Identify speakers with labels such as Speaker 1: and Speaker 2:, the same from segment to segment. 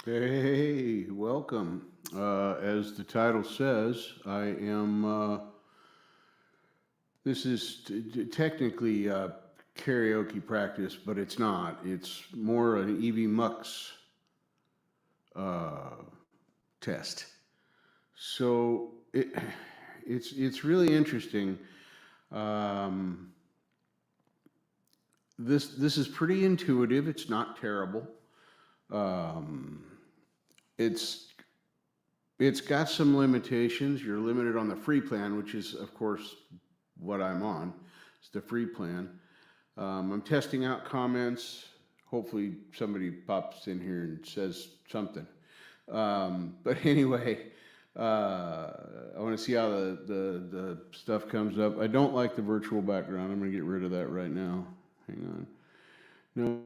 Speaker 1: Hey, welcome. As the title says, this is technically karaoke practice, but it's not. It's more an EV Mux uh, test. So it's really interesting. Um, this is pretty intuitive. It's not terrible. Um, it's It's got some limitations. You're limited on the free plan, which is, of course, what I'm on. It's the free plan. I'm testing out comments. Hopefully, somebody pops in here and says something. But anyway, I want to see how the stuff comes up. I don't like the virtual background. I'm going to get rid of that right now. Hang on. No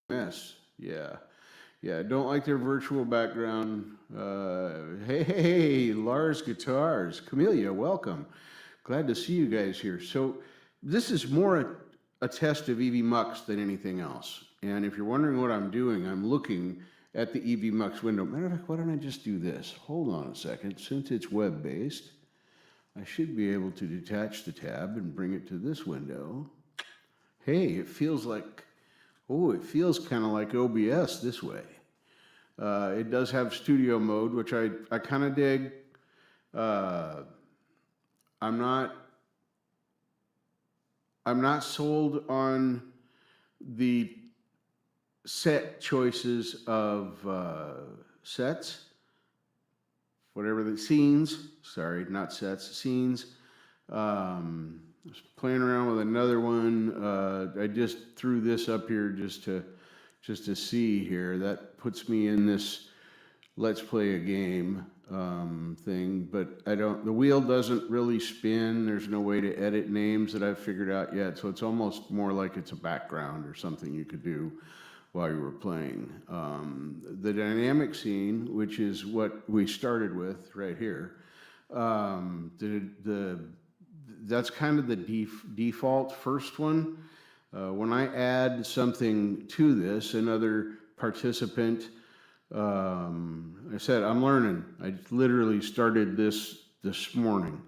Speaker 1: mess. Yeah. Yeah, I don't like their virtual background. Hey, Lars Guitars. Camellia, welcome. Glad to see you guys here. So, this is more a test of EV Mux than anything else. And if you're wondering what I'm doing, I'm looking at the EV Mux window. Matter of fact, why don't I just do this? Hold on a second. Since it's web based, I should be able to detach the tab and bring it to this window. Hey, it feels like, oh, it feels kind of like OBS this way. It does have studio mode, which I kind of dig. Uh, I'm not I'm not sold on the set choices of sets, whatever the scenes. Sorry, not sets, scenes. I was playing around with another one. I just threw this up here just to see here. That puts me in this let's play a game thing, but I don't. The wheel doesn't really spin. There's no way to edit names that I've figured out yet. So it's almost more like it's a background or something you could do while you were playing. The dynamic scene, which is what we started with right here, the that's kind of the default first one. When I add something to this, another participant, I said, I'm learning. I literally started this morning.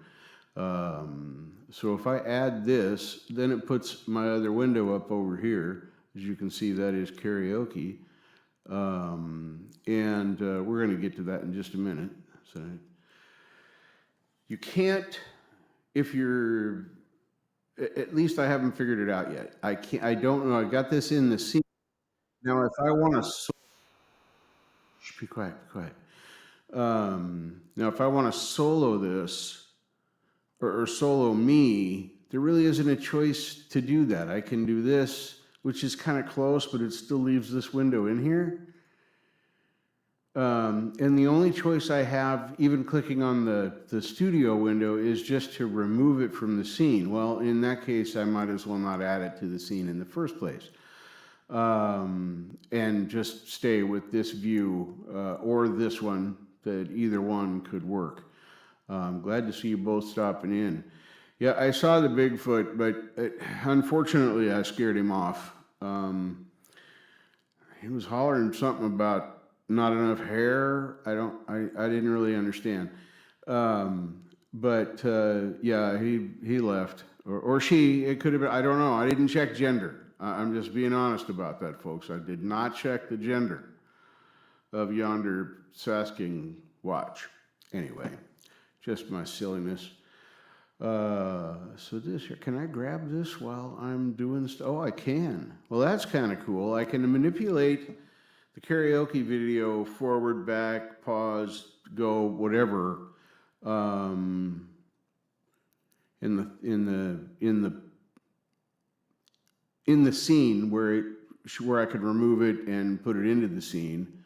Speaker 1: So if I add this, then it puts my other window up over here. As you can see, that is karaoke. And we're going to get to that in just a minute. So you can't, if you're, at least I haven't figured it out yet. I don't know. I got this in the scene. Now, if I want to, be quiet, be quiet. Now, if I want to solo this or solo me, there really isn't a choice to do that. I can do this, which is kind of close, but it still leaves this window in here. And the only choice I have, even clicking on the studio window, is just to remove it from the scene. Well, in that case, I might as well not add it to the scene in the first place. And just stay with this view or this one, that either one could work. I'm glad to see you both stopping in. Yeah, I saw the Bigfoot, but unfortunately I scared him off. He was hollering something about not enough hair. I didn't really understand. But yeah, he left, or she. It could have been. I don't know. I didn't check gender. I'm just being honest about that, folks. I did not check the gender of yonder Sasking watch. Anyway, just my silliness. So this here, can I grab this while I'm doing stuff? Oh, I can. Well, that's kind of cool. I can manipulate the karaoke video forward, back, pause, go, whatever. In the scene where I could remove it and put it into the scene.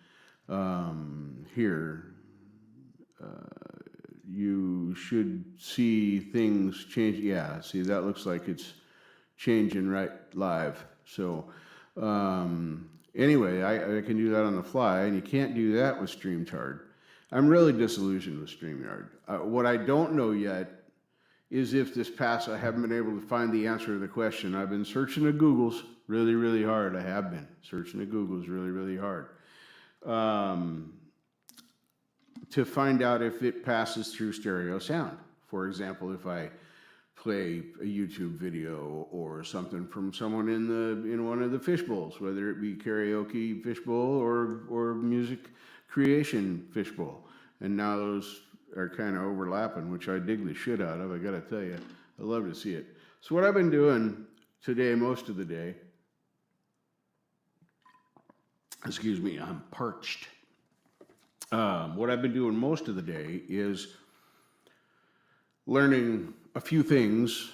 Speaker 1: Here, you should see things change. Yeah, see, that looks like it's changing right live. So anyway, I can do that on the fly, and you can't do that with StreamYard. I'm really disillusioned with StreamYard. What I don't know yet is if this past, I haven't been able to find the answer to the question. I've been searching the Googles really, really hard. I have been searching the Googles really, really hard to find out if it passes through stereo sound. For example, if I play a YouTube video or something from someone in one of the fishbowls, whether it be karaoke fishbowl or music creation fishbowl, and now those are kind of overlapping, which I dig the shit out of. I got to tell you, I love to see it. So what I've been doing today, most of the day, excuse me, I'm parched. What I've been doing most of the day is learning a few things.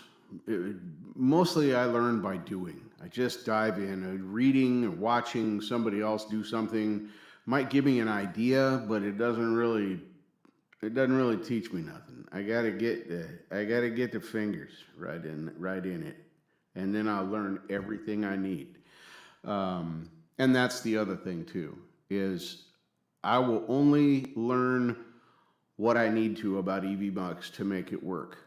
Speaker 1: Mostly I learn by doing. I just dive in, reading or watching somebody else do something might give me an idea, but it doesn't really teach me nothing. I gotta get the fingers right in it, and then I'll learn everything I need. And that's the other thing too, is I will only learn what I need to about EVMux to make it work.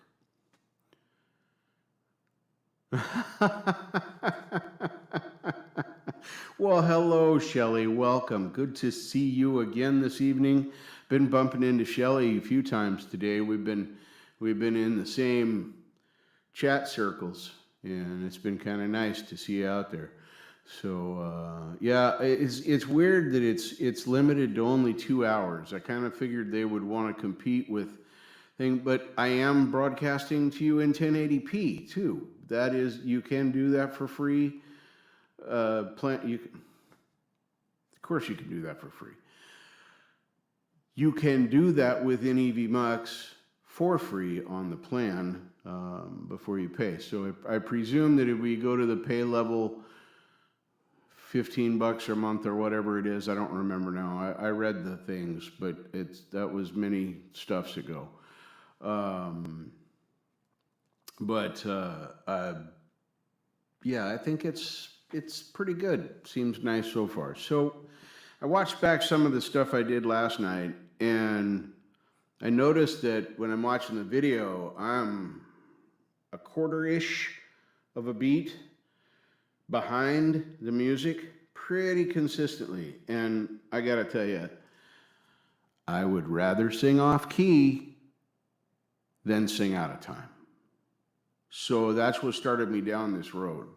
Speaker 1: Well, hello, Shelly. Welcome. Good to see you again this evening. Been bumping into Shelly a few times today. We've been in the same chat circles, and it's been kind of nice to see you out there. So yeah, it's weird that it's limited to only 2 hours. I kind of figured they would want to compete with thing, but I am broadcasting to you in 1080p too. That is, you can do that for free. Of course you can do that for free. You can do that within EVMux for free on the plan before you pay. So I presume that if we go to the pay level, $15 a month or whatever it is, I don't remember now. I read the things, but that was many stuffs ago. Yeah, I think it's pretty good. Seems nice so far. So I watched back some of the stuff I did last night, and I noticed that when I'm watching the video, I'm a quarter-ish of a beat behind the music pretty consistently. And I gotta tell you, I would rather sing off key than sing out of time. So that's what started me down this road.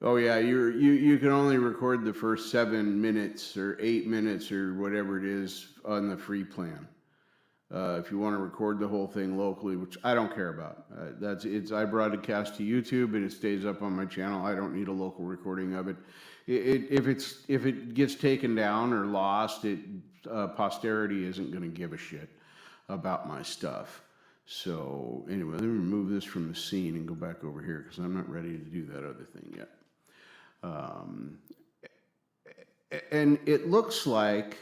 Speaker 1: Oh yeah, you can only record the first 7 minutes or 8 minutes or whatever it is on the free plan. If you want to record the whole thing locally, which I don't care about, I broadcast to YouTube and it stays up on my channel. I don't need a local recording of it. If it gets taken down or lost, posterity isn't going to give a shit about my stuff. So anyway, let me remove this from the scene and go back over here because I'm not ready to do that other thing yet. And it looks like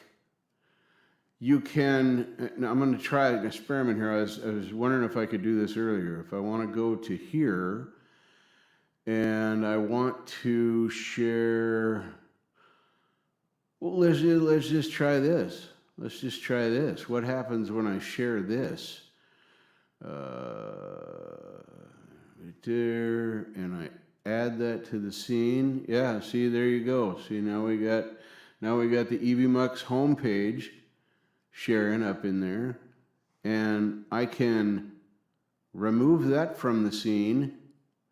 Speaker 1: you can, now I'm going to try an experiment here. I was wondering if I could do this earlier. If I want to go to here and I want to share, well, let's just try this. Let's just try this. What happens when I share this? Right there, and I add that to the scene. Yeah, see, there you go. See, now we got the EVMux homepage sharing up in there, and I can remove that from the scene.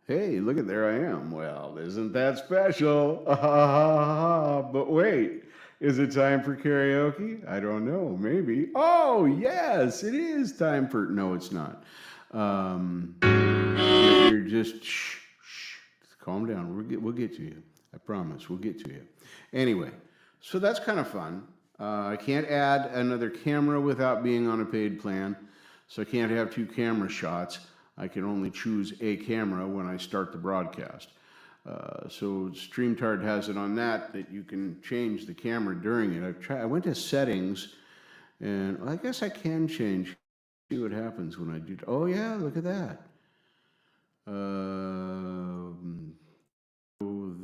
Speaker 1: Hey, look at, there I am. Well, isn't that special? But wait, is it time for karaoke? I don't know, maybe. Oh, yes, it is time for, no, it's not. You're just, shh, calm down. We'll get to you. I promise, we'll get to you. Anyway, so that's kind of fun. I can't add another camera without being on a paid plan, so I can't have 2 camera shots. I can only choose a camera when I start the broadcast. So StreamYard has it on that you can change the camera during it. I went to settings, and I guess I can change. See what happens when I do. Oh yeah, look at that.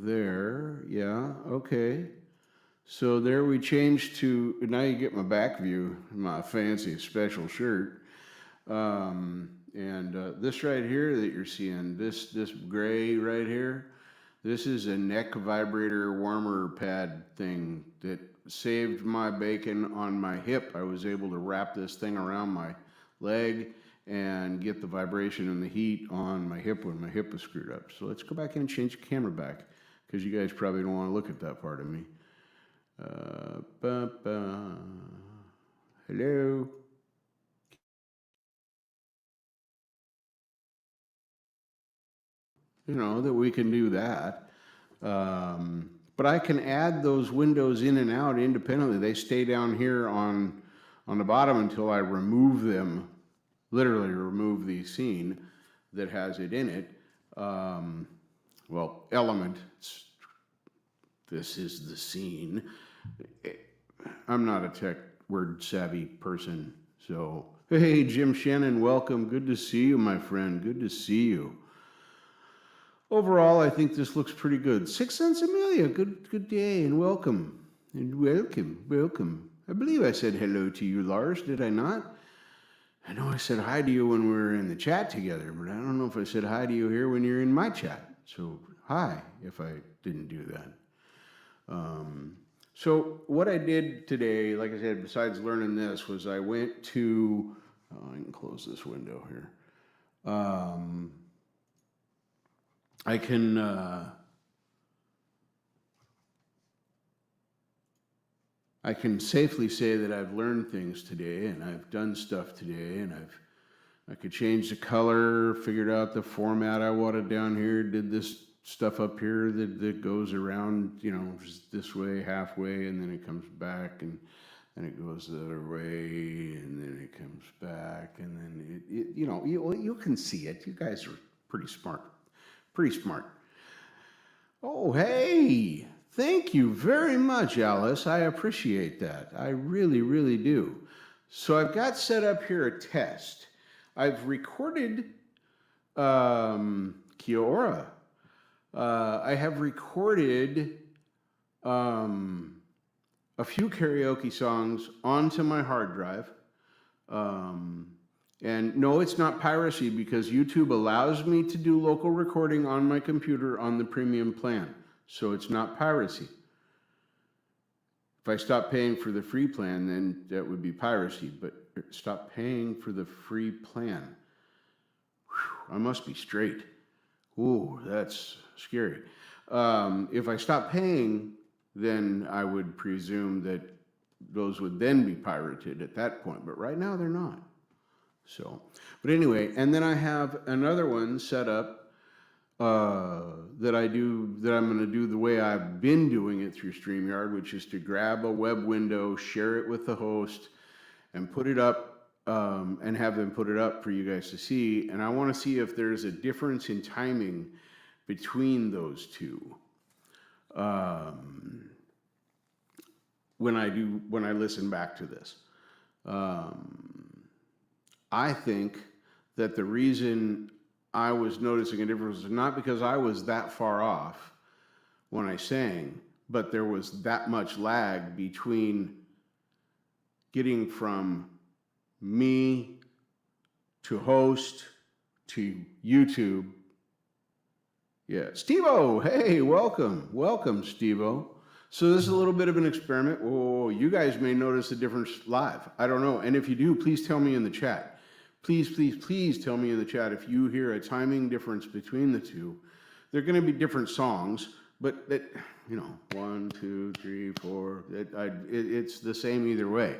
Speaker 1: There, yeah, okay. So there we changed to, now you get my back view, my fancy special shirt. This right here that you're seeing, this gray right here, this is a neck vibrator warmer pad thing that saved my bacon on my hip. I was able to wrap this thing around my leg and get the vibration and the heat on my hip when my hip was screwed up. So let's go back in and change the camera back, because you guys probably don't want to look at that part of me. Hello. You know, that we can do that. But I can add those windows in and out independently. They stay down here on the bottom until I remove them, literally remove the scene that has it in it. Well, element, this is the scene. I'm not a tech word savvy person, so hey, Jim Shannon, welcome. Good to see you, my friend. Good to see you. Overall, I think this looks pretty good. 6 cents Amelia, good day and welcome. And welcome. I believe I said hello to you, Lars, did I not? I know I said hi to you when we were in the chat together, but I don't know if I said hi to you here when you're in my chat. So hi, if I didn't do that. So what I did today, like I said, besides learning this, was I went to, I can close this window here. I can safely say that I've learned things today, and I've done stuff today, and I could change the color, figured out the format I wanted down here, did this stuff up here that goes around, you know, just this way, halfway, and then it comes back, and then it goes the other way, and then it comes back, and then it you know, you can see it. You guys are pretty smart. Pretty smart. Oh, hey, thank you very much, Alice. I appreciate that. I really, really do. So I've got set up here a test. I've recorded Kia ora. I have recorded a few karaoke songs onto my hard drive. And no, it's not piracy, because YouTube allows me to do local recording on my computer on the premium plan. So it's not piracy. If I stop paying for the free plan, then that would be piracy, but stop paying for the free plan. Whew, I must be straight. Ooh, that's scary. If I stop paying, then I would presume that those would then be pirated at that point, but right now they're not. So, but anyway, and then I have another one set up that I'm going to do the way I've been doing it through StreamYard, which is to grab a web window, share it with the host, and put it up, and have them put it up for you guys to see. And I want to see if there's a difference in timing between those two. When I listen back to this. I think that the reason I was noticing a difference was not because I was that far off when I sang, but there was that much lag between getting from me to host to YouTube. Yeah, Steve-O, hey, welcome, Steve-O. So this is a little bit of an experiment. Oh, you guys may notice a difference live. I don't know, and if you do, please tell me in the chat. Please tell me in the chat if you hear a timing difference between the two. They're going to be different songs, but that, you know, 1, 2, 3, 4. It's the same either way.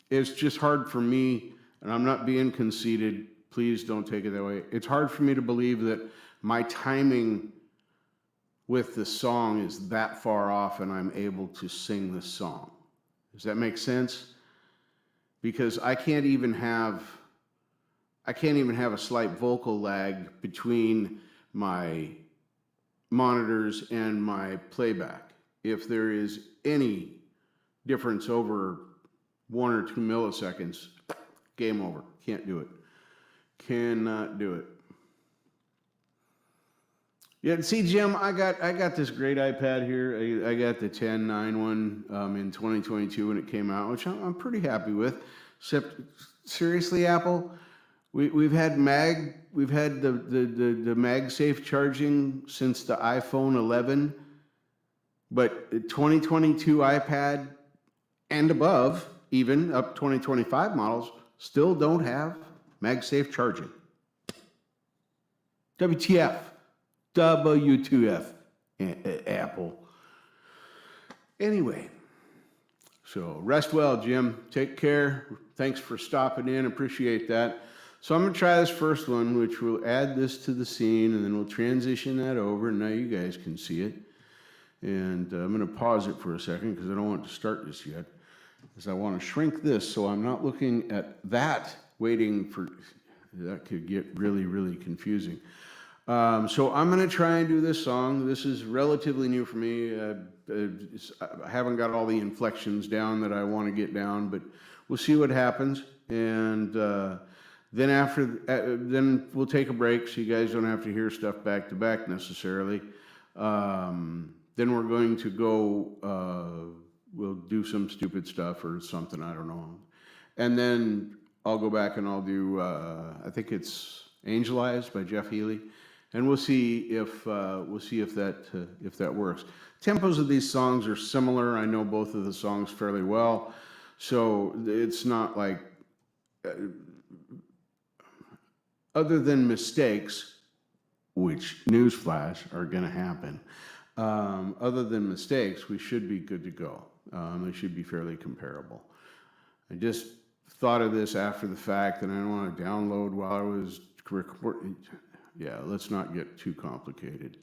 Speaker 1: It's just hard for me, and I'm not being conceited. Please don't take it that way. It's hard for me to believe that my timing with the song is that far off, and I'm able to sing the song. Does that make sense? Because I can't even have a slight vocal lag between my monitors and my playback. If there is any difference over 1 or 2 milliseconds, game over. Can't do it. Cannot do it. Yeah, see, Jim, I got this great iPad here. I got the 10.9 one in 2022 when it came out, which I'm pretty happy with. Except, seriously, Apple, we've had the MagSafe charging since the iPhone 11, but 2022 iPad and above, even up 2025 models, still don't have MagSafe charging. WTF? W2F, Apple. Anyway, so rest well, Jim. Take care. Thanks for stopping in. Appreciate that. So I'm going to try this first one, which will add this to the scene, and then we'll transition that over, and now you guys can see it. And I'm going to pause it for a second because I don't want to start this yet, because I want to shrink this so I'm not looking at that, waiting for, that could get really, really confusing. So I'm going to try and do this song. This is relatively new for me. I haven't got all the inflections down that I want to get down, but we'll see what happens. And then we'll take a break so you guys don't have to hear stuff back to back necessarily. Then we're going to go, we'll do some stupid stuff or something, I don't know. And then I'll go back and I'll do, I think it's Angel Eyes by Jeff Healey. And we'll see if that works. Tempos of these songs are similar. I know both of the songs fairly well, so it's not like, other than mistakes, which newsflash are going to happen. Other than mistakes, we should be good to go. They should be fairly comparable. I just thought of this after the fact, and I don't want to download while I was recording. Yeah, let's not get too complicated.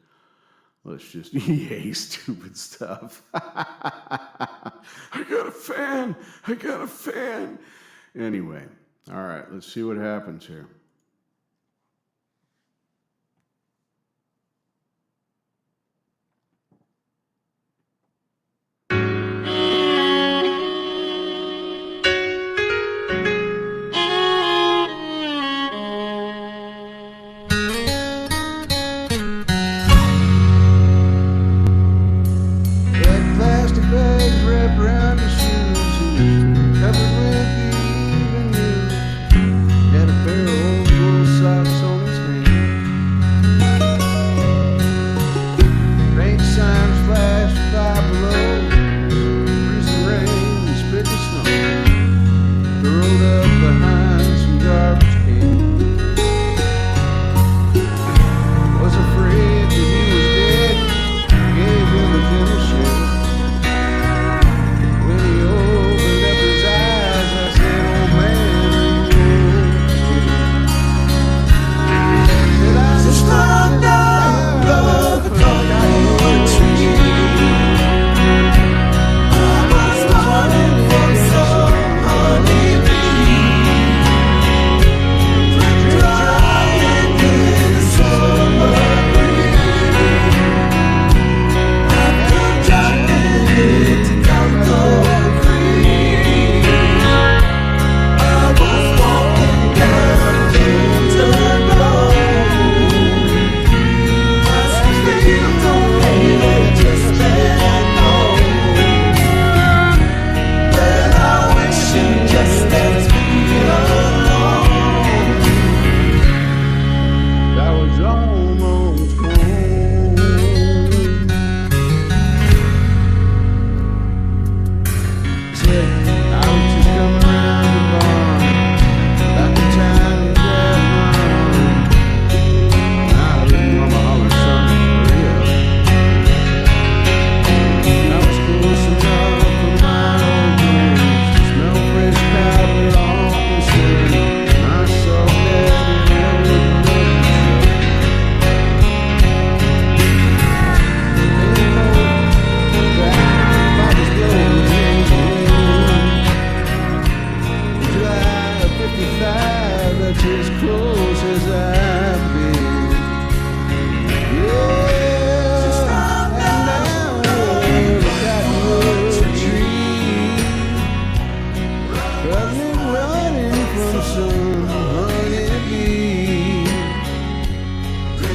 Speaker 1: Let's just, yay, stupid stuff. I got a fan. I got a fan. Anyway, all right, let's see what happens here.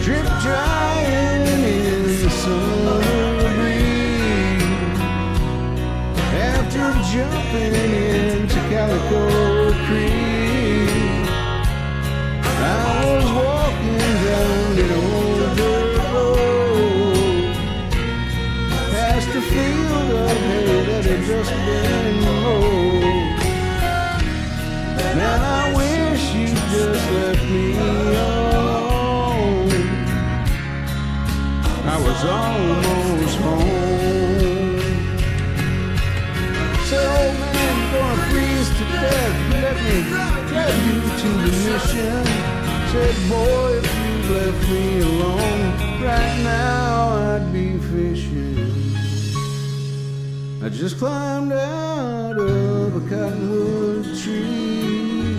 Speaker 1: Drip drying jumping into Calico Creek, I was walking down the old dirt road, past a field of hay that had just been mowed. Man, I wish you just left me alone. I was almost home. Said, old man, you're gonna freeze to death. Let me drive you to the mission. Said, boy, if you left me alone, right now I'd be fishing. I just climbed out of a cottonwood tree,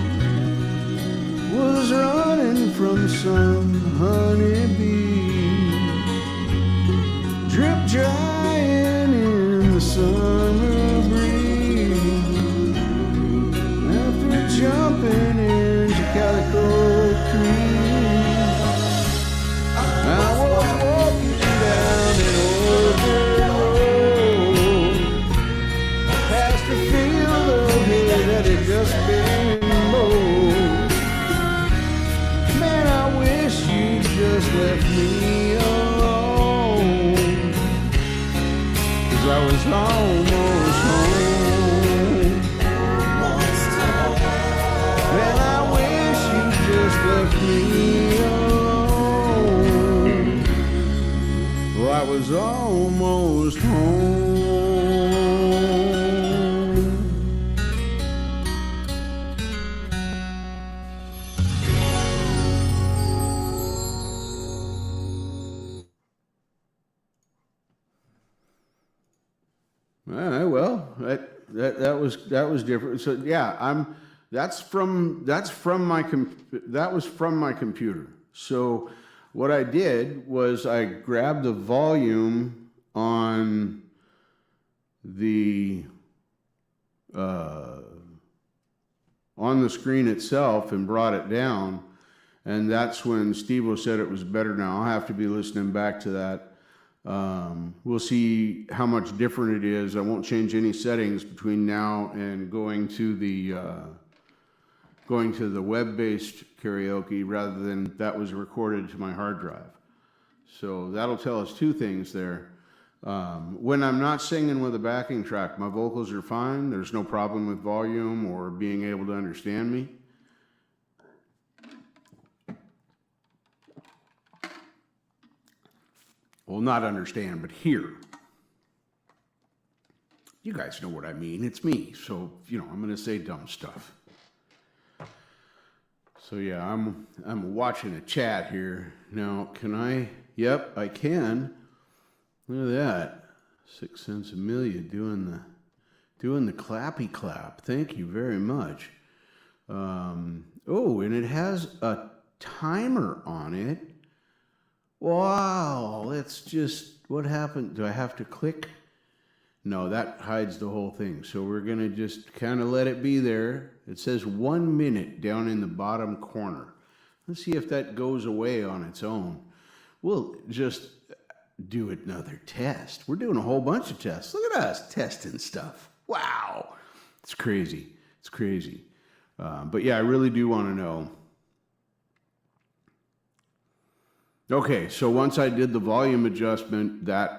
Speaker 1: was running from some honeybee, drip drying in the summer breeze. After jumping into Calico Creek, I was walking down an old dirt road, past a field of hay that had just been mowed. Man, I wish you just left me alone, 'cause I was almost home. Man, I wish you just left me alone. Well, I was almost home. All right, well, that was different. So yeah, that was from my computer. So what I did was I grabbed the volume on the screen itself and brought it down, and that's when Steve-O said it was better. Now I'll have to be listening back to that. We'll see how much different it is. I won't change any settings between now and going to the web-based karaoke, rather than that was recorded to my hard drive. So that'll tell us two things there. When I'm not singing with a backing track, my vocals are fine. There's no problem with volume or being able to understand me. Well, not understand, but hear. You guys know what I mean. It's me. So, I'm going to say dumb stuff. So, yeah, I'm watching a chat here. Now, can I? Yep, I can. Look at that. 6 cents a million doing the clappy clap. Thank you very much. Oh, and it has a timer on it. Wow, that's just, what happened? Do I have to click? No, that hides the whole thing. So we're going to just kind of let it be there. It says 1 minute down in the bottom corner. Let's see if that goes away on its own. We'll just do another test. We're doing a whole bunch of tests. Look at us testing stuff. Wow. It's crazy. It's crazy. But yeah, I really do want to know. Okay, so once I did the volume adjustment, then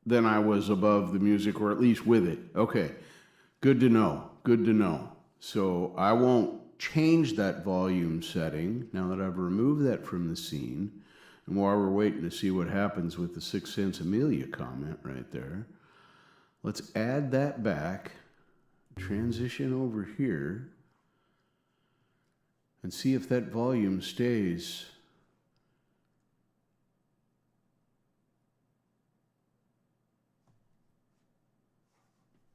Speaker 1: I was above the music, or at least with it. Okay, good to know, good to know. So I won't change that volume setting now that I've removed that from the scene. And while we're waiting to see what happens with the 6 cents Amelia comment right there, let's add that back, transition over here, and see if that volume stays.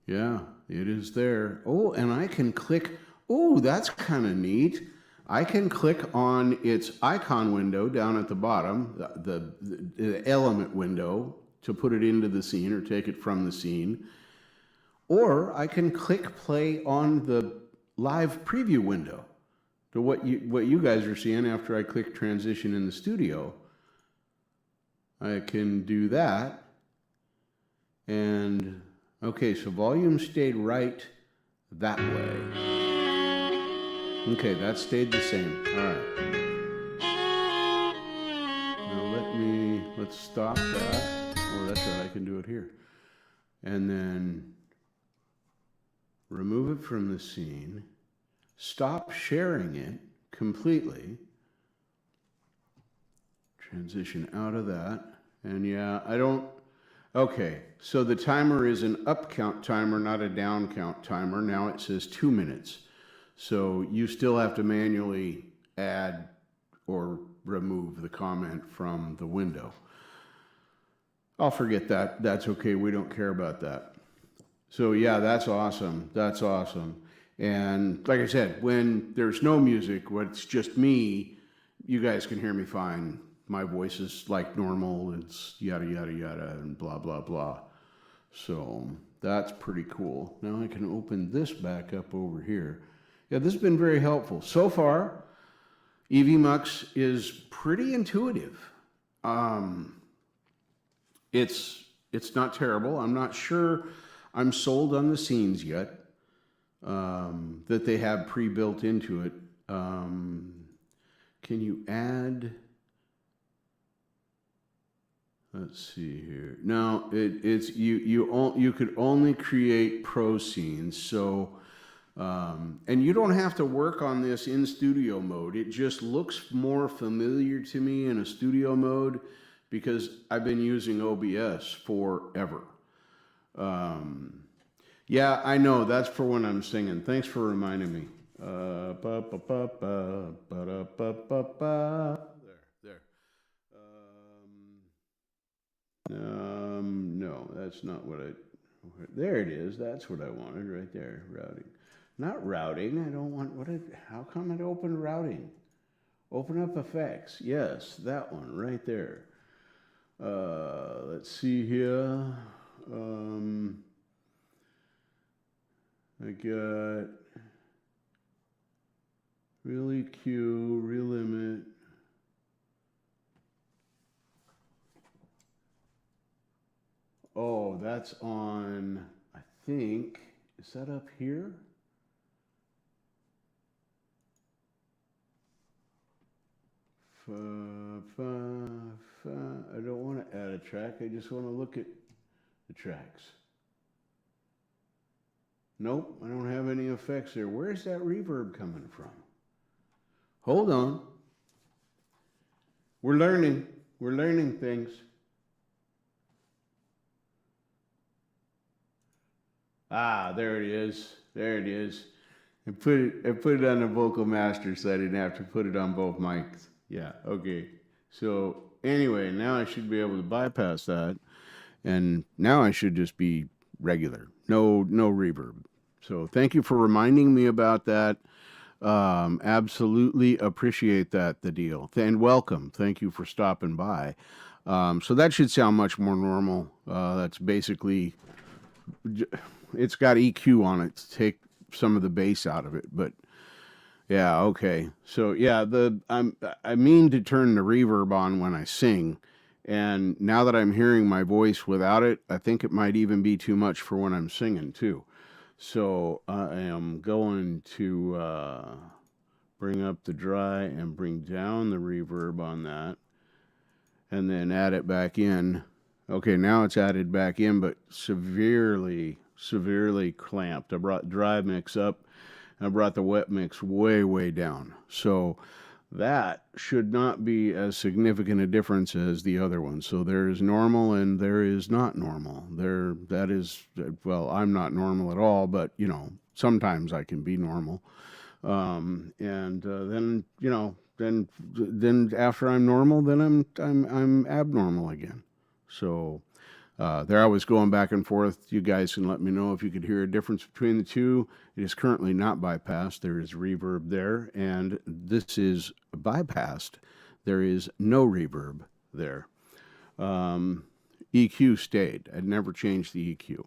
Speaker 1: Yeah, it is there. Oh, and I can click. Oh, that's kind of neat. I can click on its icon window down at the bottom, the element window, to put it into the scene or take it from the scene. Or I can click play on the live preview window to what you guys are seeing after I click transition in the studio. I can do that. And Okay, so volume stayed right that way. Okay, that stayed the same. All right. Now let's stop that. Oh, that's right, I can do it here. And then remove it from the scene. Stop sharing it completely. Transition out of that. And yeah, okay, so the timer is an up count timer, not a down count timer. Now it says 2 minutes. So you still have to manually add or remove the comment from the window. I'll forget that. That's okay. We don't care about that. So yeah, that's awesome. That's awesome. And like I said, when there's no music, when it's just me, you guys can hear me fine. My voice is like normal. It's yada, yada, yada, and blah, blah, blah. So that's pretty cool. Now I can open this back up over here. Yeah, this has been very helpful. So far, EVMux is pretty intuitive. It's not terrible. I'm not sure I'm sold on the scenes yet that they have pre-built into it. Can you add? Let's see here. No, you could only create pro scenes. So, and you don't have to work on this in studio mode. It just looks more familiar to me in a studio mode because I've been using OBS forever. Yeah, I know. That's for when I'm singing. Thanks for reminding me. There. No, that's not what there it is. That's what I wanted right there. Routing. Not routing. I don't want, how come it opened routing? Open up effects. Yes, that one right there. Let's see here. I got really Q, relimit. Oh, that's on, I think, is that up here? I don't want to add a track. I just want to look at the tracks. Nope, I don't have any effects there. Where's that reverb coming from? Hold on. We're learning. We're learning things. Ah, there it is. There it is. I put it on the vocal master so I didn't have to put it on both mics. Yeah, okay. So anyway, now I should be able to bypass that. And now I should just be regular. No reverb. So thank you for reminding me about that. Absolutely appreciate that, the deal. And welcome. Thank you for stopping by. So that should sound much more normal. That's basically, it's got EQ on it to take some of the bass out of it, but yeah, okay. So yeah, I mean to turn the reverb on when I sing, and now that I'm hearing my voice without it, I think it might even be too much for when I'm singing too. So I am going to bring up the dry and bring down the reverb on that, and then add it back in. Okay, now it's added back in, but severely clamped. I brought dry mix up. I brought the wet mix way down. So that should not be as significant a difference as the other one. So there is normal and there is not normal. That is, well, I'm not normal at all, but you know, sometimes I can be normal. Then you know, then after I'm normal, then I'm abnormal again. So there I was going back and forth. You guys can let me know if you could hear a difference between the two. It is currently not bypassed. There is reverb there, and this is bypassed. There is no reverb there. EQ stayed. I'd never changed the EQ.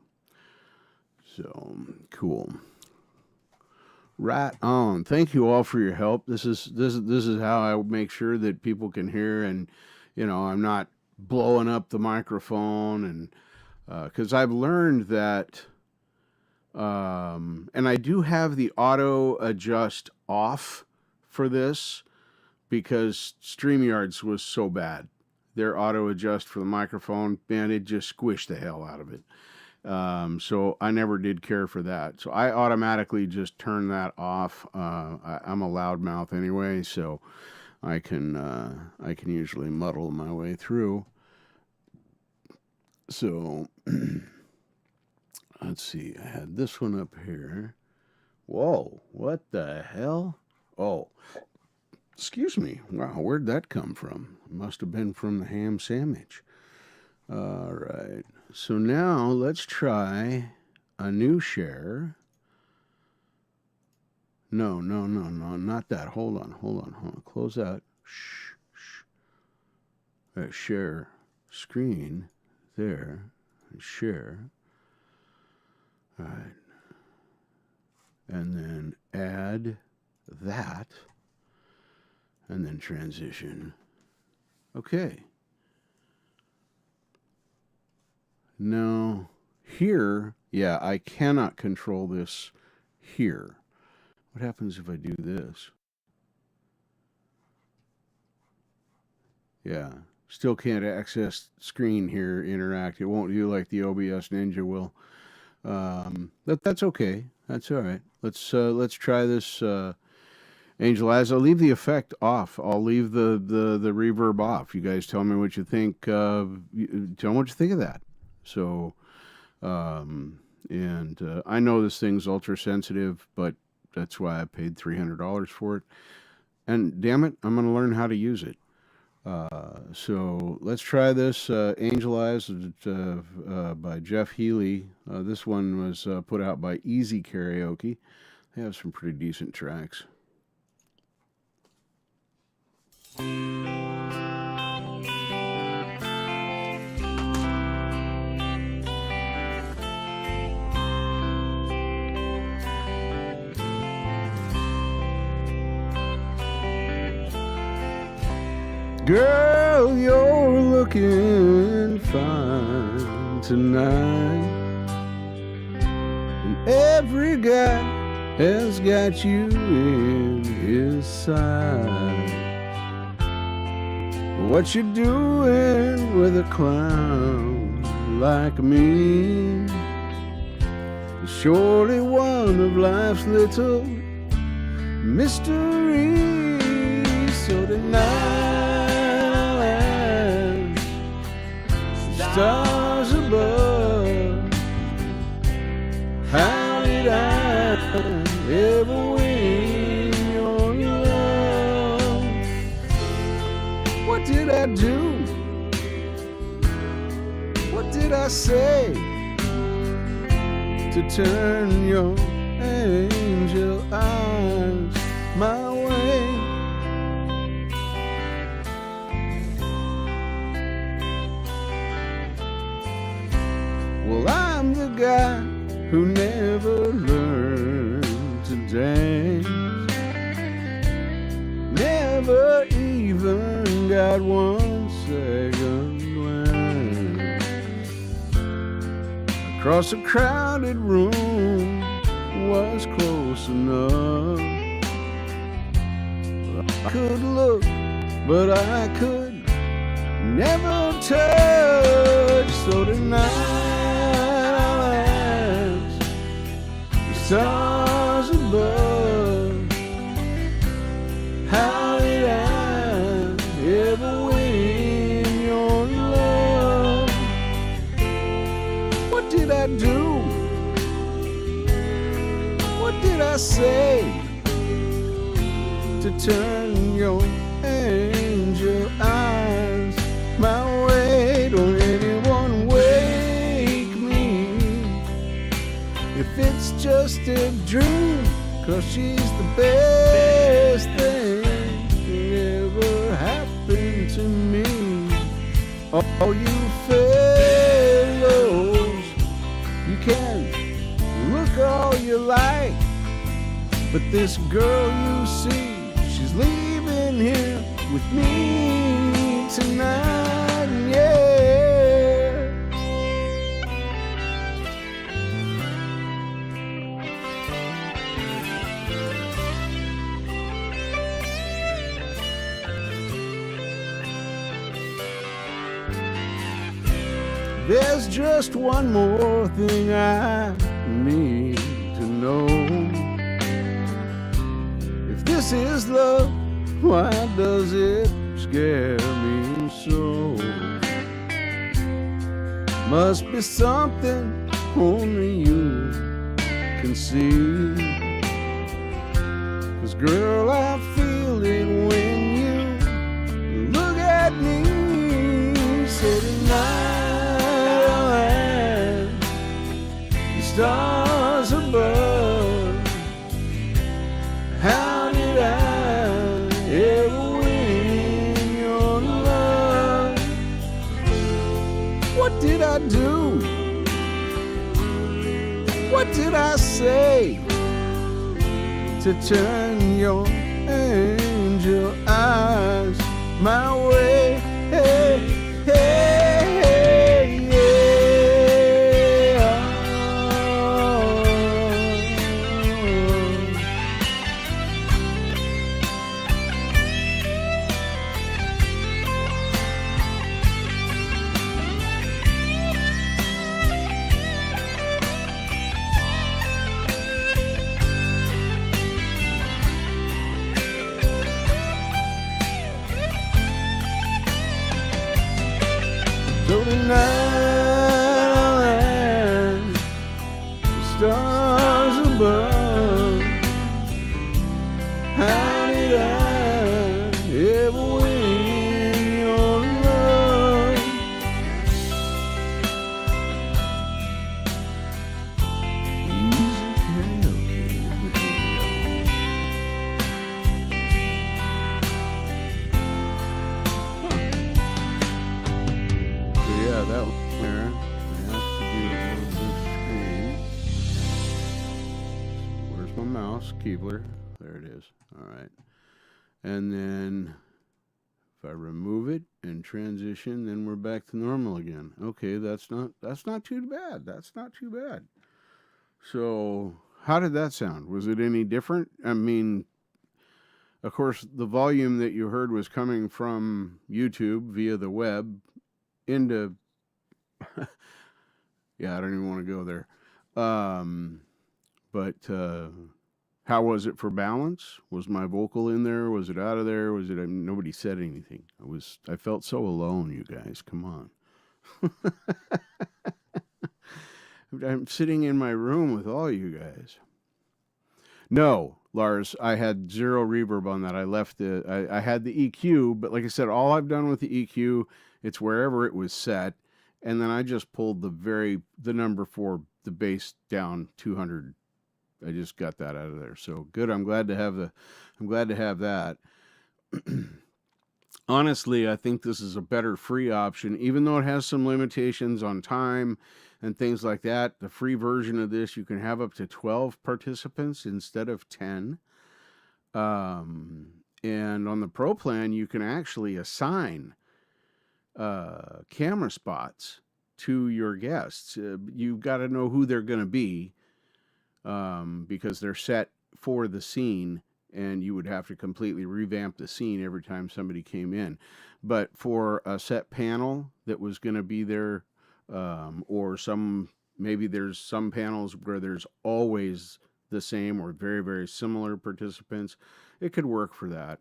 Speaker 1: So cool. Right on. Thank you all for your help. This is how I make sure that people can hear, and you know, I'm not blowing up the microphone, and because I've learned that, and I do have the auto adjust off for this because StreamYard's was so bad. Their auto adjust for the microphone, man, it just squished the hell out of it. So I never did care for that. So I automatically just turn that off. I'm a loudmouth anyway, so I can usually muddle my way through. So let's see. I had this one up here. Whoa, what the hell? Oh, excuse me. Wow, where'd that come from? It must have been from the ham sandwich. All right. So now let's try a new share. No, not that. Hold on. Close that. Shh. Share screen there. Share. All right. And then add that. And then transition. Okay. Now, here, yeah, I cannot control this here. What happens if I do this? Yeah, still can't access screen here, interact. It won't do like the OBS Ninja will. That's okay. That's all right. Let's try this. Angel Eyes, I'll leave the effect off. I'll leave the reverb off. You guys tell me what you think. Tell me what you think of that. So, I know this thing's ultra sensitive, but that's why I paid $300 for it. And damn it, I'm going to learn how to use it. So let's try this. Angel Eyes by Jeff Healy. This one was put out by Easy Karaoke. They have some pretty decent tracks. Girl, you're looking fine tonight, and every guy has got you in his sight. What you doing with a clown like me is surely one of life's little mysteries. So tonight, stars above, how did I ever win your love? What did I do? What did I say to turn your angel eyes my way? Well, I'm the guy who never learned to dance, never even got one second glance. Across a crowded room was close enough. I could look, but I could never touch. So tonight, stars above, how did I ever win your love? What did I do? What did I say to turn your angel eyes my way? Don't anyone wake me if it's just a dream, 'cause she's the best thing that ever happened to me. All you fellows, you can look all you like, but this girl you see, she's leaving here with me tonight, yeah. There's just one more thing I need to know. If this is love, why does it scare me so? Must be something only you can see. 'Cause girl, I feel it when you look at me. Say tonight I'll have the stars above. How did I ever win your love? What did I do? What did I say to turn your angel eyes my way? Hey, hey, hey, yeah. So tonight I'll have the stars above. How did I ever win your love? Easy karaoke with so yeah, that one there. I have to do a little screen. Where's my mouse? Keebler. There it is. All right. And then if I remove it and transition, then we're back to normal again. Okay, that's not too bad. That's not too bad. So how did that sound? Was it any different? I mean, of course, the volume that you heard was coming from YouTube via the web into yeah, I don't even want to go there. But how was it for balance? Was my vocal in there? Was it out of there? Was it? Nobody said anything. I felt so alone, you guys. Come on. I'm sitting in my room with all you guys. No, Lars, I had zero reverb on that. I left it. I had the EQ, but like I said, all I've done with the EQ, it's wherever it was set, and then I just pulled the number for the bass down 200. I just got that out of there. So good. I'm glad to have that. Honestly, I think this is a better free option, even though it has some limitations on time and things like that. The free version of this, you can have up to 12 participants instead of 10. And on the Pro plan, you can actually assign camera spots to your guests. You've got to know who they're going to be because they're set for the scene, and you would have to completely revamp the scene every time somebody came in. But for a set panel that was going to be there, or maybe there's some panels where there's always the same or very, very similar participants, it could work for that.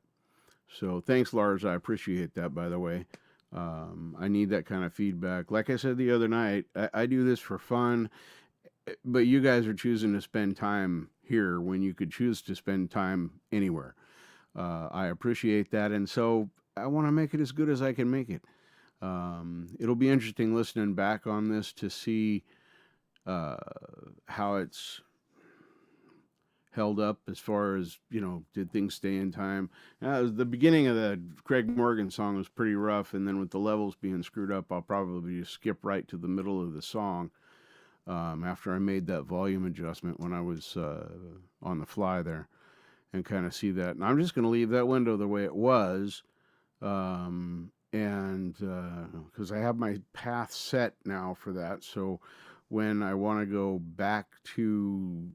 Speaker 1: So thanks, Lars. I appreciate that, by the way. I need that kind of feedback. Like I said the other night, I do this for fun, but you guys are choosing to spend time here when you could choose to spend time anywhere. I appreciate that, and so I want to make it as good as I can make it. It'll be interesting listening back on this to see how it's held up as far as, did things stay in time. The beginning of the Craig Morgan song was pretty rough, and then with the levels being screwed up, I'll probably just skip right to the middle of the song after I made that volume adjustment when I was on the fly there, and kind of see that. And I'm just going to leave that window the way it was, and because I have my path set now for that, so when I want to go back to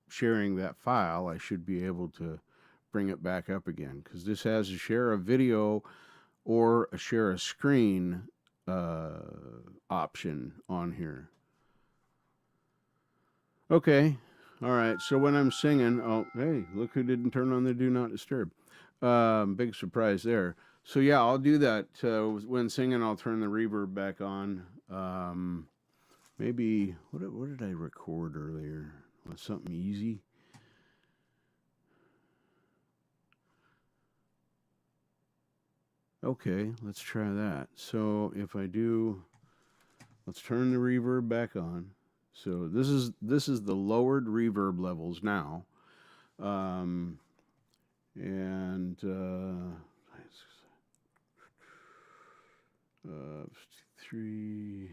Speaker 1: sharing that file, I should be able to bring it back up again, because this has a share a video or a share a screen option on here. Okay. All right. So when I'm singing, oh, hey, look who didn't turn on the do not disturb. Big surprise there. So yeah, I'll do that. When singing, I'll turn the reverb back on. Maybe what did I record earlier? Was something easy? Okay, let's try that. So if I do, let's turn the reverb back on. So this is the lowered reverb levels now, and 3.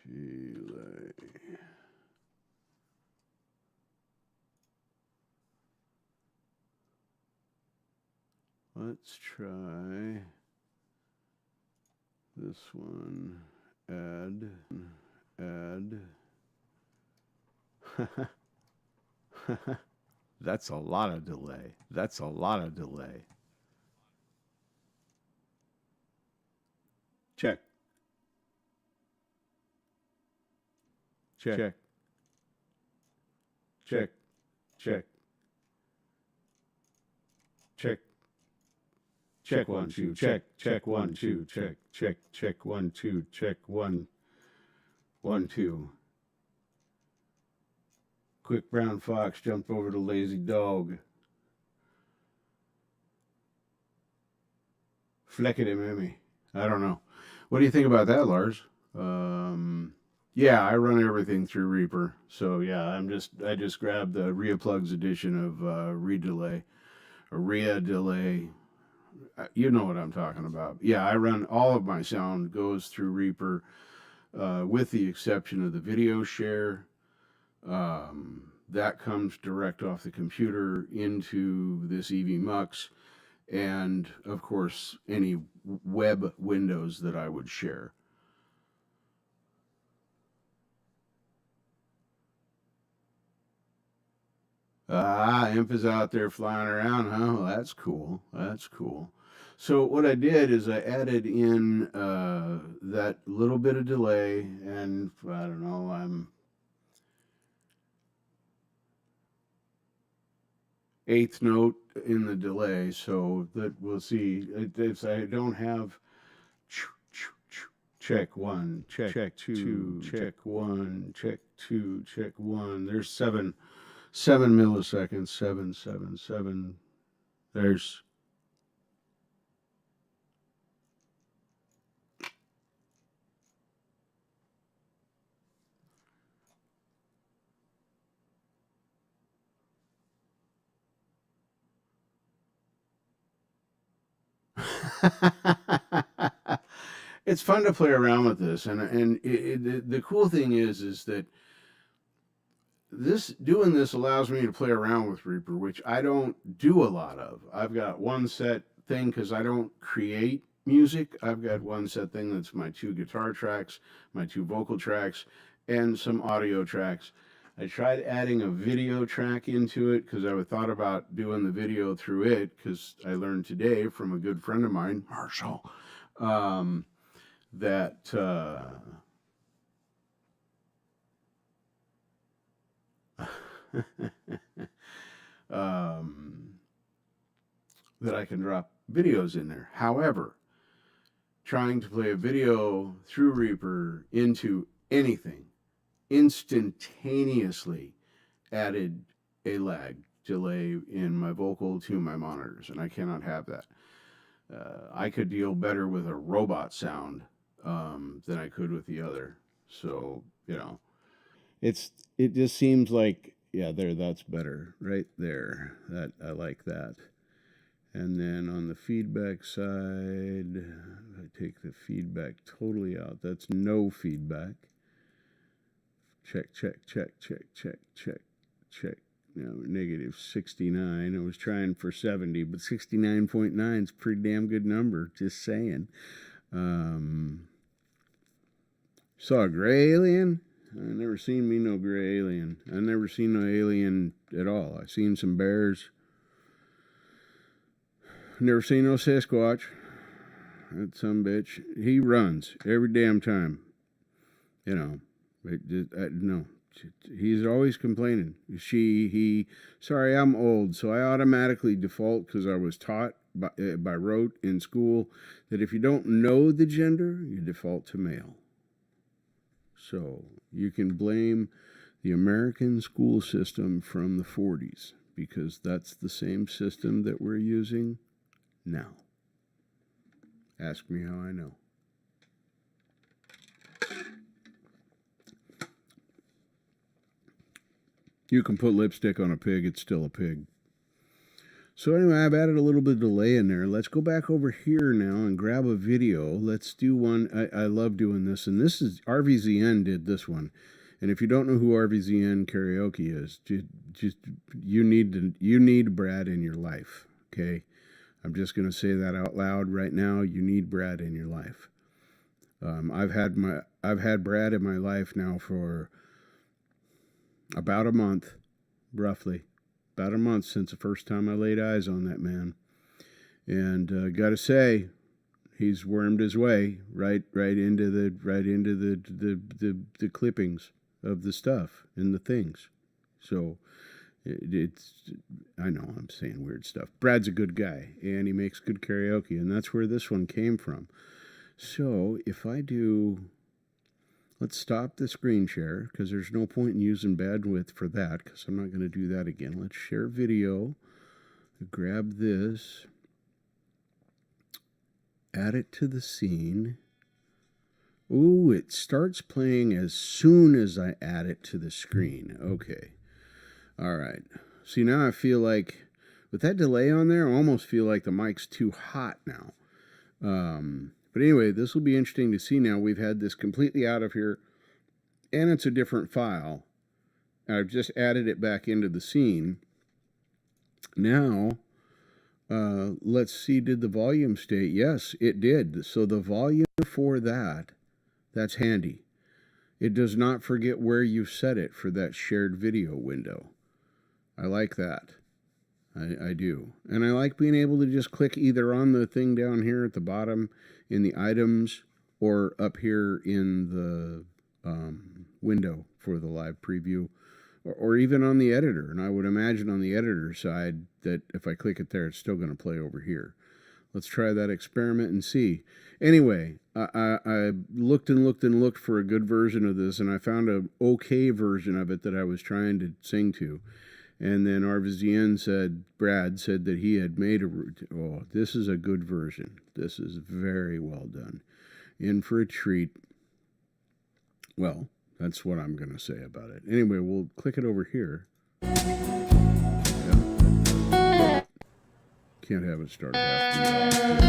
Speaker 1: Delay. Let's try this one. Add. That's a lot of delay. Check. Check. Check. Check. Check. Check 1 2. Check. Check 1 2. Check. Check. Check 1 2. Check 1 1 2. Quick brown fox jumped over the lazy dog. Fleckity Mimmy. I don't know. What do you think about that, Lars? Yeah, I run everything through Reaper. So yeah, I just grabbed the Ria Plugs edition of Redelay or Ria Delay. You know what I'm talking about. Yeah, I run all of my sound goes through Reaper, with the exception of the video share. That comes direct off the computer into this EV Mux, and of course any web windows that I would share. Imp is out there flying around, huh? Well, that's cool. That's cool. So what I did is I added in that little bit of delay, and I don't know, I'm eighth note in the delay, so that we'll see. If I don't have check 1, check 2, check 1, check 2, check 1. There's 7 milliseconds, 7. There's it's fun to play around with this, and the cool thing is that doing this allows me to play around with Reaper, which I don't do a lot of. I've got one set thing because I don't create music. I've got one set thing that's my 2 guitar tracks, my 2 vocal tracks, and some audio tracks. I tried adding a video track into it because I thought about doing the video through it because I learned today from a good friend of mine, Marshall, that um, that I can drop videos in there. However, trying to play a video through Reaper into anything instantaneously added a lag delay in my vocal to my monitors, and I cannot have that. I could deal better with a robot sound than I could with the other. So it just seems like that's better right there. That I like that. And then on the feedback side, I take the feedback totally out. That's no feedback. Check, check, check, check, check, check, check. Now negative 69. I was trying for 70, but 69.9 is a pretty damn good number. Just saying. Saw a gray alien. I never seen me no gray alien. I never seen no alien at all. I seen some bears. Never seen no Sasquatch. That some bitch. He runs every damn time. You know, no. He's always complaining. Sorry, I'm old, so I automatically default because I was taught by rote in school that if you don't know the gender, you default to male. So you can blame the American school system from the 40s because that's the same system that we're using now. Ask me how I know. You can put lipstick on a pig, it's still a pig. So anyway, I've added a little bit of delay in there. Let's go back over here now and grab a video. Let's do one. I love doing this, and this is RVZN did this one. And if you don't know who RVZN karaoke is, just you need Brad in your life. Okay, I'm just going to say that out loud right now. You need Brad in your life. I've had Brad in my life now for about a month, roughly. About a month since the first time I laid eyes on that man. And gotta say, he's wormed his way right into the clippings of the stuff and the things. So I know I'm saying weird stuff. Brad's a good guy and he makes good karaoke, and that's where this one came from. So if I do, let's stop the screen share because there's no point in using bandwidth for that because I'm not going to do that again. Let's share video, grab this, add it to the scene. Ooh, it starts playing as soon as I add it to the screen. Okay. All right. See, now I feel like, with that delay on there, I almost feel like the mic's too hot now. But anyway, this will be interesting to see now. We've had this completely out of here, and it's a different file. I've just added it back into the scene. Now, let's see, did the volume stay? Yes, it did. So the volume for that's handy. It does not forget where you set it for that shared video window. I like that. I do. And I like being able to just click either on the thing down here at the bottom in the items or up here in the window for the live preview, or even on the editor. And I would imagine on the editor side that if I click it there, it's still going to play over here. Let's try that experiment and see. Anyway, I looked and looked and looked for a good version of this, and I found an okay version of it that I was trying to sing to. And then RVZN Brad said that he had made this is a good version. This is very well done. In for a treat. Well, that's what I'm going to say about it. Anyway, we'll click it over here. Yeah. Can't have it start half.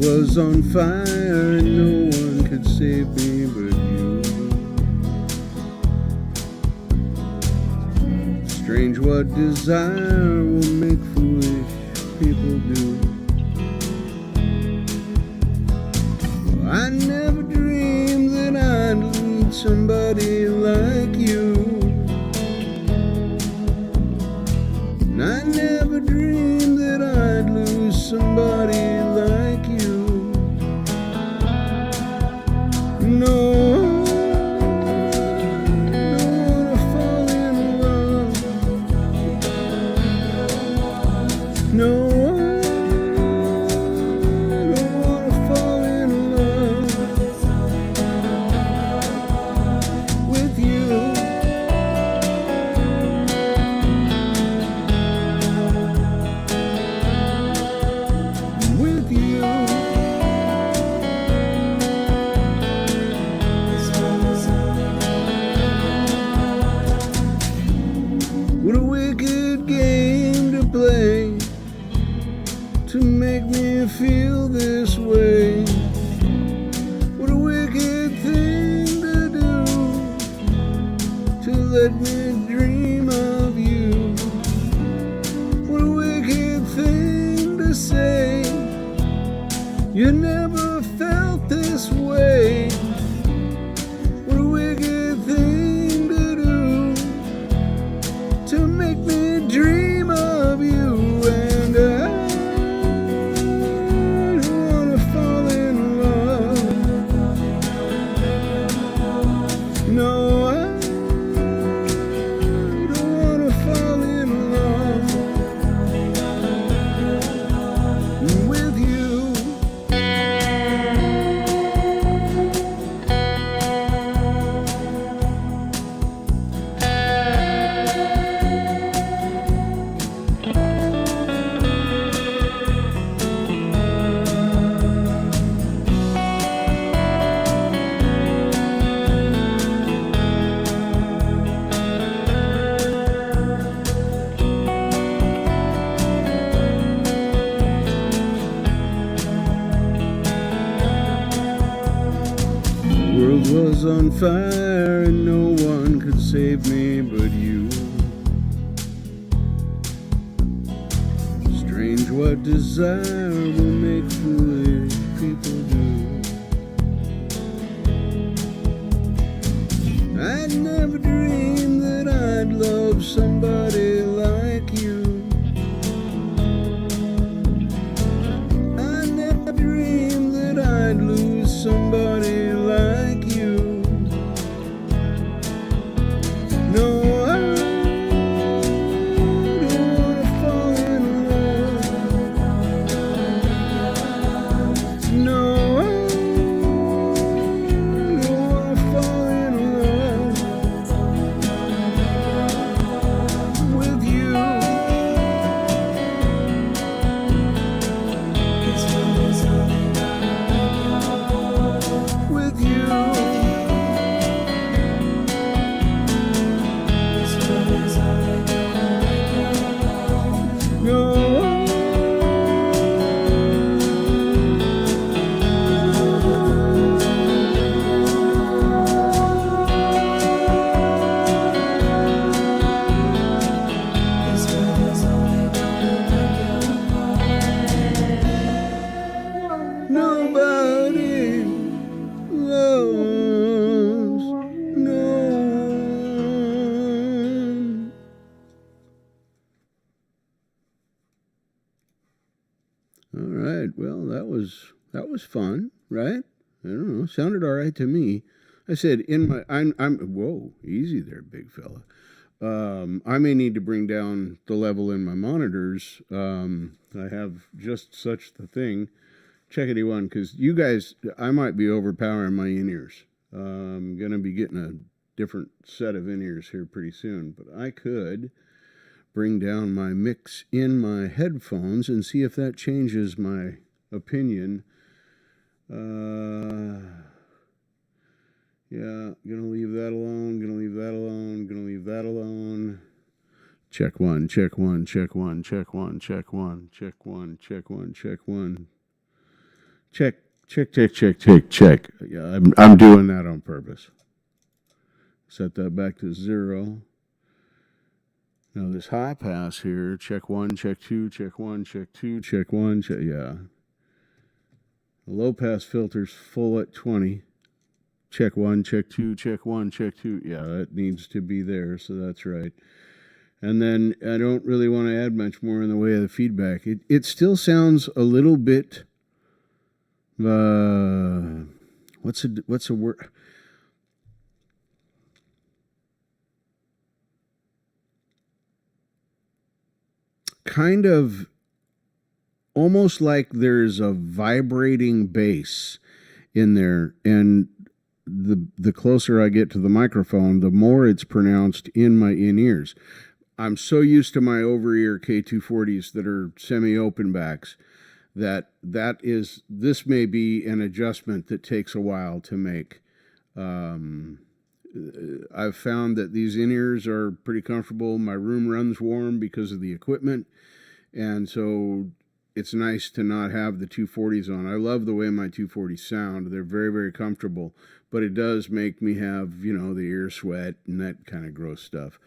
Speaker 1: Was on fire and no one could save me but you. Strange what desire will make foolish people do. Well, I never dreamed that I'd need somebody like you. And I never dreamed that I'd lose somebody like you. No, don't wanna fall in love. No, don't wanna fall in love with you. to make me feel this way. What a wicked thing to do, to let me dream of you. What a wicked thing to say, you never felt this way. What a wicked thing to do, to make me dream of you. And I don't wanna fall in love. No, I don't wanna fall in love with you. The world was on fire and no one could save me but you. Strange what desire will make foolish people do. I'd never dreamed that I'd love somebody like you. I never dreamed that I'd lose somebody like you. No, I don't wanna fall in love. No, I don't wanna fall in love with you. With you. No. Nobody loves no one. All right, well, that was fun, right? I don't know, sounded all right to me. I said in my I'm whoa, easy there, big fella. I may need to bring down the level in my monitors. I have just such the thing. Checkity one, because you guys, I might be overpowering my in-ears. I'm going to be getting a different set of in-ears here pretty soon, but I could bring down my mix in my headphones and see if that changes my opinion. Yeah, gonna leave that alone, gonna leave that alone, gonna leave that alone. Check one, check one, check one, check one, check one, check one, check one, check one. Check, check, check, check, check, check. Yeah, I'm doing that on purpose. Set that back to 0. Now this high pass here, check 1, check 2, check 1, check 2, check 1, check, yeah. The low pass filter's full at 20. Check 1, check 2, check 1, check 2. Yeah, that needs to be there, so that's right. And then I don't really want to add much more in the way of the feedback. It still sounds a little bit what's a word? Kind of almost like there's a vibrating bass in there, and the closer I get to the microphone, the more it's pronounced in my in-ears. I'm so used to my over-ear K240s that are semi-open backs this may be an adjustment that takes a while to make. I've found that these in-ears are pretty comfortable. My room runs warm because of the equipment, and so it's nice to not have the 240s on. I love the way my 240s sound. They're very, very comfortable, but it does make me have, you know, the ear sweat and that kind of gross stuff.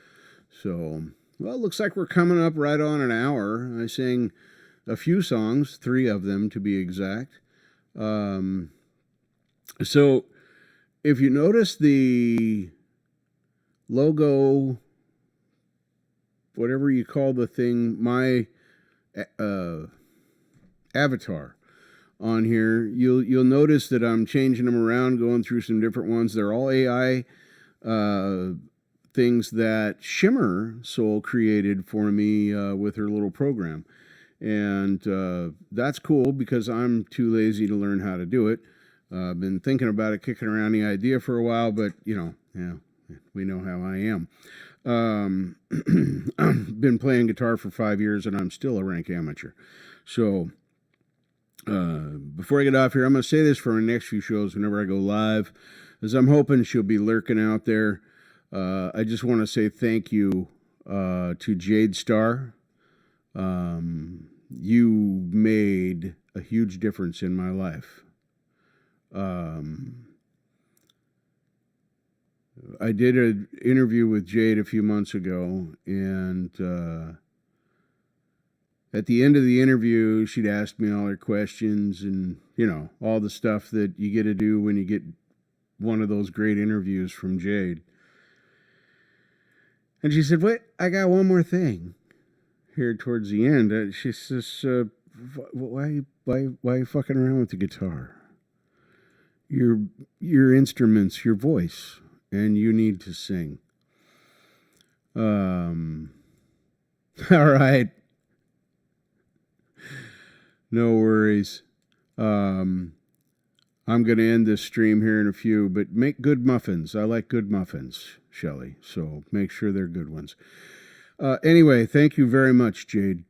Speaker 1: So, well, it looks like we're coming up right on an hour. I sang a few songs, 3 of them to be exact. So, if you notice the logo, whatever you call the thing, my avatar on here, you'll notice that I'm changing them around, going through some different ones. They're all AI things that Shimmer Soul created for me with her little program. And that's cool because I'm too lazy to learn how to do it. I've been thinking about it, kicking around the idea for a while, but, you know, yeah, we know how I am. I've been playing guitar for 5 years, and I'm still a rank amateur. So before I get off here, I'm going to say this for our next few shows whenever I go live, as I'm hoping she'll be lurking out there. I just want to say thank you to Jade Star. You made a huge difference in my life. I did an interview with Jade a few months ago, and at the end of the interview, she'd asked me all her questions and, you know, all the stuff that you get to do when you get one of those great interviews from Jade. And she said, wait, I got one more thing here towards the end. She says, why are you fucking around with the guitar? Your instruments, your voice, and you need to sing. All right. No worries. I'm going to end this stream here in a few, but make good muffins. I like good muffins, Shelley, so make sure they're good ones. Anyway, thank you very much, Jade.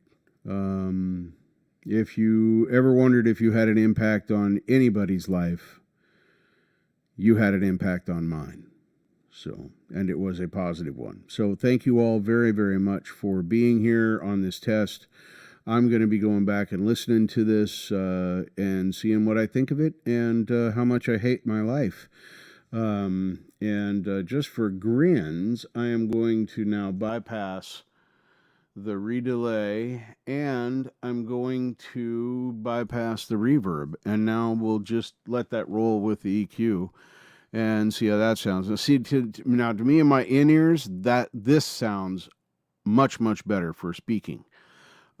Speaker 1: If you ever wondered if you had an impact on anybody's life, you had an impact on mine. So, and it was a positive one. So thank you all very, very much for being here on this test. I'm going to be going back and listening to this and seeing what I think of it and how much I hate my life. And just for grins, I am going to now bypass the redelay, and I'm going to bypass the reverb. And now we'll just let that roll with the EQ and see how that sounds. Now, see, to me in my in-ears, that this sounds much, much better for speaking.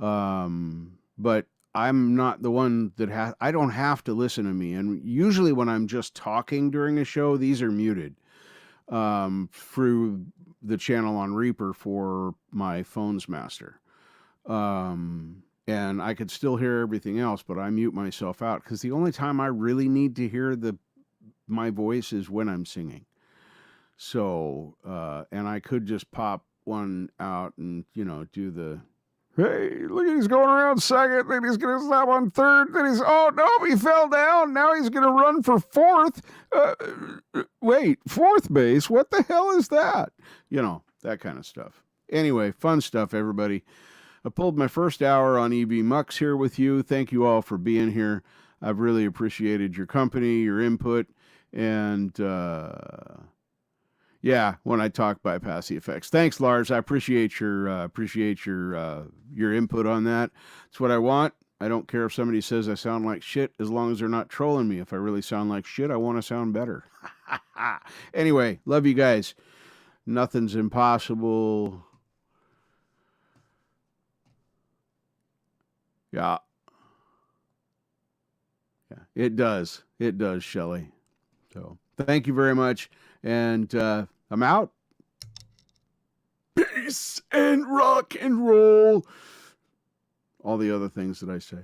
Speaker 1: But I'm not the one that I don't have to listen to me. And usually when I'm just talking during a show, these are muted through the channel on Reaper for my Phones Master. And I could still hear everything else, but I mute myself out because the only time I really need to hear my voice is when I'm singing. So, and I could just pop one out and, you know, do the, hey, look, he's going around second, then he's going to stop on third, then oh no, he fell down, now he's going to run for fourth. Wait, fourth base? What the hell is that? You know, that kind of stuff. Anyway, fun stuff, everybody. I pulled my first hour on EB Mux here with you. Thank you all for being here. I've really appreciated your company, your input, and yeah, when I talk bypass the effects. Thanks, Lars. I appreciate your input on that. It's what I want. I don't care if somebody says I sound like shit as long as they're not trolling me. If I really sound like shit, I want to sound better. Anyway, love you guys. Nothing's impossible. Yeah. Yeah, it does. It does, Shelley. So thank you very much. And I'm out. Peace and rock and roll. All the other things that I say.